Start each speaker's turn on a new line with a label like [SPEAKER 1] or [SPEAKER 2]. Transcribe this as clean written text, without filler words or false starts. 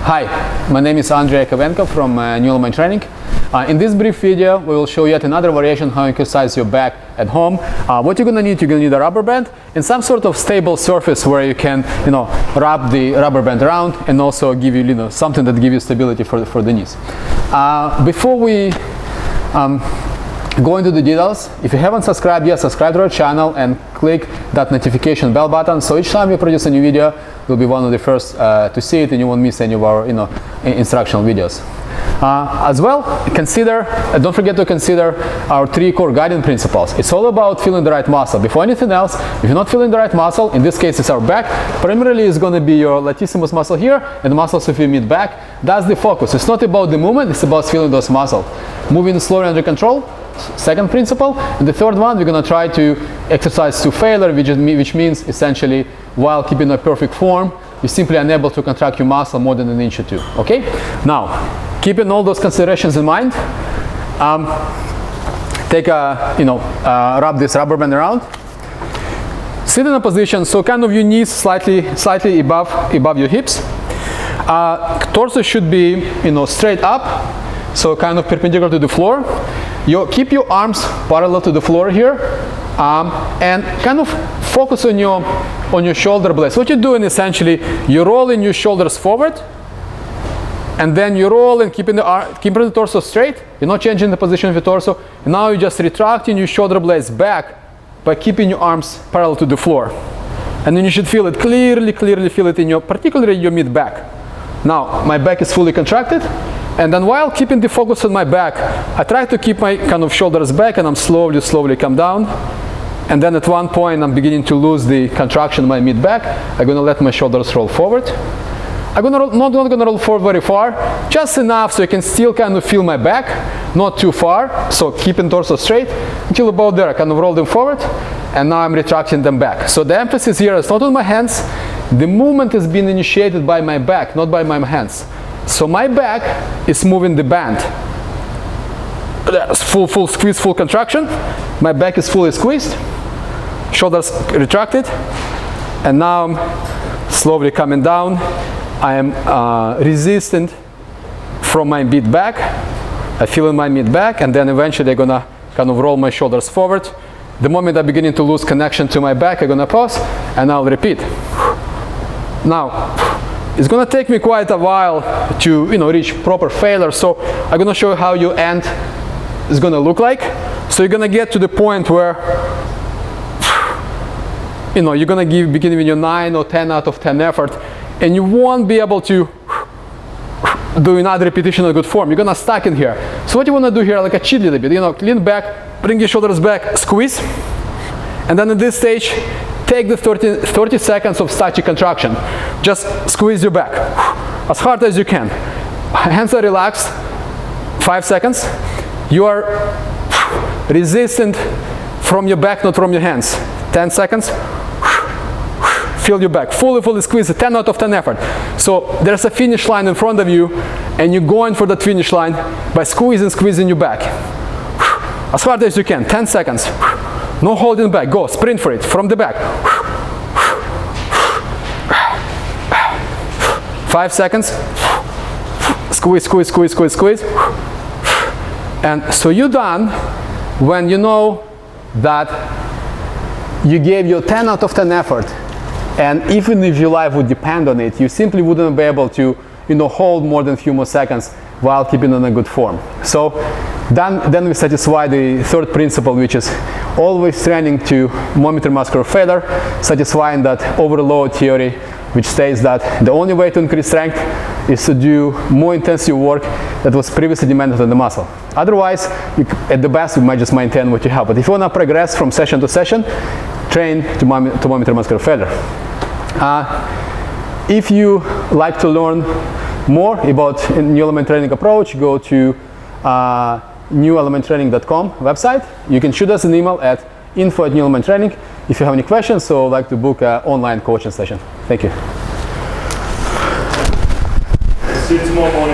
[SPEAKER 1] Hi, my name is Andrei Yakovenko from New Element Training. In this brief video, we will show yet another variation how you exercise your back at home. What you're going to need a rubber band and some sort of stable surface where you can, wrap the rubber band around and also give you, something that gives you stability for the knees. Before we go into the details, if you haven't subscribed yet, subscribe to our channel and click that notification bell button. So each time we produce a new video, you'll be one of the first to see it, and you won't miss any of our, instructional videos. As well, don't forget to consider our 3 core guiding principles. It's all about feeling the right muscle. Before anything else, if you're not feeling the right muscle, in this case it's our back, primarily it's going to be your latissimus muscle here and the muscles of your mid-back. That's the focus. It's not about the movement, it's about feeling those muscles. Moving slowly under control, second principle. And the third one, we're going to try to exercise to failure, which means essentially while keeping a perfect form, you're simply unable to contract your muscle more than an inch or 2. Okay? Now, keeping all those considerations in mind, wrap this rubber band around. Sit in a position so kind of your knees slightly above your hips. Torso should be straight up, so kind of perpendicular to the floor. Keep your arms parallel to the floor here, and kind of focus on your shoulder blades. What you're doing essentially, you're rolling your shoulders forward, and then you roll and keeping the torso straight. You're not changing the position of your torso. And now you're just retracting your shoulder blades back by keeping your arms parallel to the floor. And then you should feel it clearly feel it particularly your mid-back. Now my back is fully contracted, and then while keeping the focus on my back, I try to keep my kind of shoulders back, and I'm slowly come down. And then at one point I'm beginning to lose the contraction of my mid-back. I'm going to let my shoulders roll forward. I'm not going to roll forward very far, just enough so you can still kind of feel my back, not too far, so keeping torso straight until about there. I kind of roll them forward, and now I'm retracting them back. So the emphasis here is not on my hands. The movement is being initiated by my back, not by my hands. So my back is moving the band. Full squeeze, full contraction. My back is fully squeezed, shoulders retracted, and now I'm slowly coming down. I am resistant from my mid-back. I feel in my mid-back, and then eventually I'm gonna kind of roll my shoulders forward. The moment I'm beginning to lose connection to my back, I'm gonna pause, and I'll repeat. Now, it's gonna take me quite a while to reach proper failure, so I'm gonna show you how your end is gonna look like. So you're gonna get to the point where you're gonna begin with your 9 or 10 out of 10 effort, and you won't be able to do another repetition in a good form. You're gonna stuck in here. So what you wanna do here, like a cheat a little bit, lean back, bring your shoulders back, squeeze, and then at this stage, take the 30 seconds of static contraction. Just squeeze your back as hard as you can. Hands are relaxed. 5 seconds. You are resistant from your back, not from your hands. 10 seconds. Feel your back. Fully squeeze it. 10 out of 10 effort. So there's a finish line in front of you, and you're going for that finish line by squeezing your back. As hard as you can. 10 seconds. No holding back. Go. Sprint for it. From the back. 5 seconds. Squeeze. And so you're done when you know that you gave your 10 out of 10 effort. And even if your life would depend on it, you simply wouldn't be able to hold more than a few more seconds while keeping in a good form. So then we satisfy the third principle, which is always training to monitor muscular failure, satisfying that overload theory, which states that the only way to increase strength is to do more intensive work that was previously demanded on the muscle. Otherwise, at the best, you might just maintain what you have. But if you want to progress from session to session, train to monitor muscular failure. If you like to learn more about New Element Training approach, go to newelementtraining.com website. You can shoot us an email at info@newelementtraining if you have any questions or like to book an online coaching session. Thank you.
[SPEAKER 2] See you tomorrow morning.